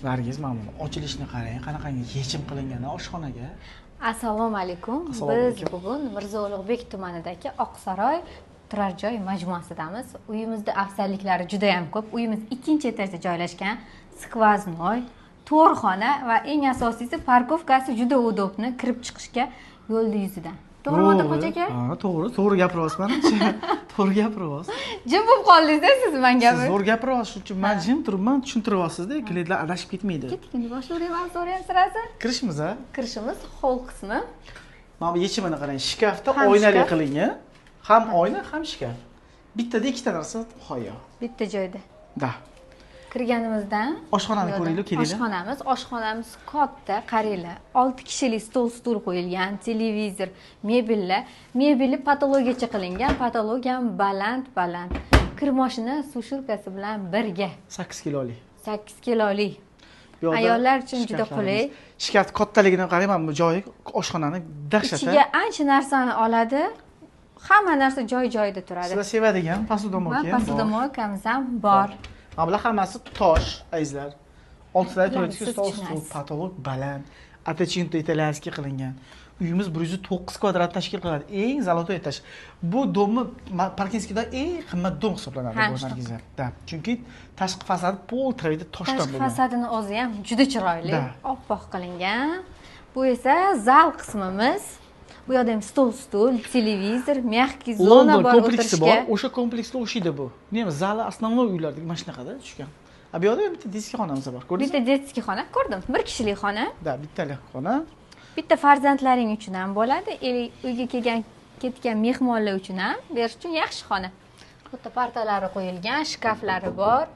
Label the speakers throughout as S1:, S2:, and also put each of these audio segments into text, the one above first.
S1: Nargiz, mana buni ochilishni qarang, qanaqangi yechim qilingan oshxonaga.
S2: Assalomu alaykum. Biz bugun Mirzo Ulug'bek tumanidagi Oqsaroy turar joy majmuasidamiz. Uyimizda afzalliklari juda ham ko'p. Uyimiz 2-etajda joylashgan, skvoznoy, to'rxona va eng asosiysi parkovkasi juda udobni, kirib chiqishga yo'lda yuzidan. To'g'rimi Otaxo'ja aka?
S1: Ha, to'g'ri gapiryapsiz. To'g'ri gapiryapsiz.
S2: Jim bo'lib qoldingiz-da siz menga.
S1: Siz zo'r gapiryapsiz, shuning uchun men jim turibman, tushuntiryapsiz-da, klientlar adashib ketmaydi.
S2: Ketdik, boshlayveramiz, so'rayam sirasi.
S1: Kirishimiz a?
S2: Kirishimiz hol qismi.
S1: Mana bu yechimini qarang, shkafda oynali qilingan. Ham oyna, ham shkaf. Bittada ikkita narsa muhayyo.
S2: Bitta joyda.
S1: Da.
S2: Kirganimizdan
S1: oshxonani ko'raylik, kelinglar.
S2: Oshxonamiz katta, qaranglar. 6 kishilik stol qo'yilgan, televizor, mebellar. Mebeli patologiyacha qilingan, patologiya ham baland. Kir mashina sushilkasi bilan birga.
S1: 8 kilolik.
S2: 8 kilolik. Ayollar uchun juda qulay.
S1: Shkaf kattaligini qarang, mana bu joyi oshxonani dahshat.
S2: Ichiga ancha narsani oladi. Hamma narsa joy-joyida turadi.
S1: Sizlar sevadigan posudomoka ham bor.
S2: Posudomokamiz ham bor.
S1: Mana bular hammasi tosh, azizlar. Oltida turadigan stol, patolog baland, attachment italyanskiy qilingan. Uyimiz 109 kvadrat tashkil qiladi. Eng zalotoy etaj. Bu domni Parkinskida eng qimmat dom hisoblanadi bu nargizlar. Da. Chunki tashqi fasadi pol trayda toshdan bo'lgan.
S2: Tashqi fasadini o'zi ham juda chiroyli, oppoq qilingan. Bu esa zal qismimiz. Bu yerda ham stol, televizor, mягкий zona bor o'tirishga.
S1: O'sha kompleksda o'shida bu. Nima, zali основной uylardagi mana shunaqada tushgan. Bu yerda bitta детский xonamiz bor. Ko'rdingizmi?
S2: Bitta детский xona ko'rdim. Bir kishilik xona.
S1: Da, bittalik xona.
S2: Bitta farzandlaring uchun ham bo'ladi. Uyga ketgan mehmonlar uchun ham berish uchun yaxshi xona. Bitta partalari qo'yilgan, shkaflari bor.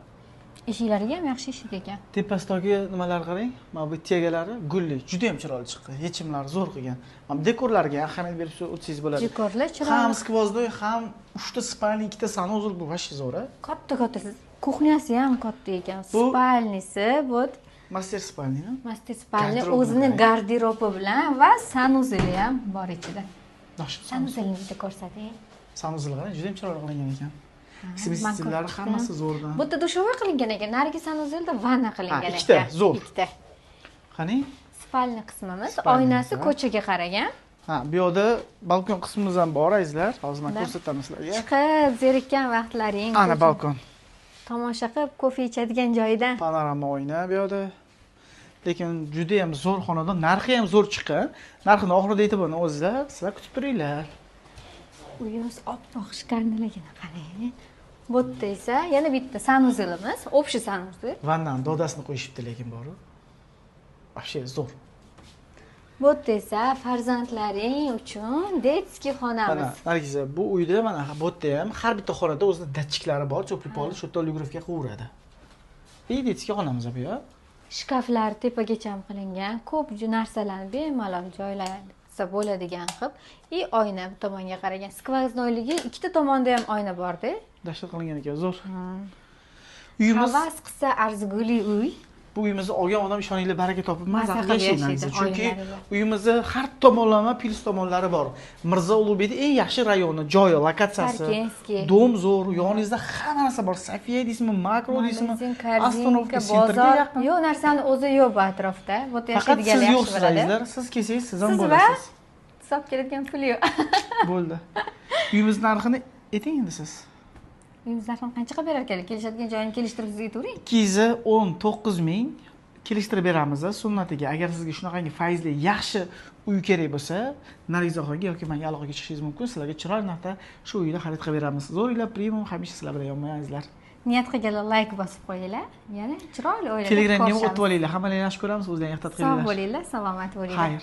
S2: Eshiklariga ham yaxshi eshik ekan.
S1: Tepasidagi nimalar qarang. Mana bu tegalari gulli, juda ham chiroyli chiqqan. Yechimlari zo'r qilgan. Mana dekorlarga ahamiyat berib o'tsangiz bo'ladi.
S2: Dekorlar chiroyli.
S1: Ham skvoznoy, ham 3 ta spalni, 2 ta sanuzul bu vash zo'r-a.
S2: Katta siz. Kuxnyasi ham katta ekan. Spalnisi, bu
S1: master spalni.
S2: Master spalni o'zini garderobi bilan va sanuzeli ham bor ichida. Sanuzilni bitta ko'rsating.
S1: Sanuzillar juda ham chiroyli qilingan ekan. Sivistillari hammasi zo'rdan.
S2: Bu yerda dushovka qilingan ekan, narigi sanuzelda vanna qilingan ekan.
S1: Ikkita, zo'r.
S2: Ikkita.
S1: Qani?
S2: Spalni qismimiz, oynasi ko'chaga qaragan.
S1: Ha, bu yerda balkon qismimiz ham bor, azizlar. Hozir men ko'rsataman sizlarga.
S2: Chiqib zerikkan vaqtlaring.
S1: Ana balkon.
S2: Tomosha qilib, kofe ichadigan joyidan.
S1: Panorama oyna bu yerda. Lekin juda ham zo'r xonadon, narxi ham zo'r chiqqan. Narxini oxirida aytib o'tdim, o'zingizlar, sizlar kutib turinglar.
S2: Uyimiz oppoq shkarniligini qarang. Bu yerda esa yana bitta sanuzelimiz, общий sanuzel.
S1: Vannani dodasini qo'yishibdi, lekin bor-ku. Вообще zo'r.
S2: Bu yerda esa farzandlaring uchun детский xonamiz.
S1: Mana, Nargiza, bu uyda mana bu yerda ham har bitta xonada o'zining datchiklari bor, cho'pli-poli, shu yerda ligrovka qilaveradi. детский xonamiz bu ya.
S2: Shkaflar tepagacha ham qilingan, ko'p narsalarni bemalol joylashsa bo'ladigan qilib, oyna bu tomonga qaragan. Skvoznoyligi ikkita tomonda ham oyna bor-da.
S1: Dashtat qilingan ekan, zo'r. Uyimiz
S2: havas qilsa arziguli uy.
S1: Bu uyimizni olgan odam ishoninglar baraka topib mazza qilib yashaydi. Chunki uyimizda har tomonlama plus tomonlari bor. Mirzo Ulug'bekning eng yaxshi rayoni, joyi, lokatsiyasi. Dom zo'r, yoningizda hamma narsa bor. Safiya deysizmi, Makro deysizmi, Astanovka sentrga yaqin.
S2: Yo'q narsani o'zi yo'q bu atrofda. Bu yerda yashaydiganlar yaxshi biladi.
S1: Siz kelsangiz, siz ham bo'lasiz.
S2: Hisob keladigan pul yo'q.
S1: Bo'ldi. Uyimiz narxini ayting endi siz.
S2: Uyimizlarni qancha qilib berar ekan? Kelishadigan joyini kelishtirib sizga aytavering.
S1: 219 ming kelishtirib beramiz sunnatiga. Agar sizga shunaqangi faizli yaxshi uy kerak bo'lsa, Nargizaxonga yoki menga aloqaga chiqishingiz mumkin. Sizlarga chiroyli narxda shu uyni xarid qilib beramiz. Zo'r uylar premium hamisha sizlar bilan yonmayapsizlar.
S2: Niyat qilganlar like bosib qo'yinglar. Yana chiroyli o'ylab.
S1: Telegramga o'tib olinglar. Hammalarni yaxshi ko'ramiz. O'zingizlarga ehtiyot qilinglar.
S2: Sog' bo'linglar, salomat bo'linglar.
S1: Xayr.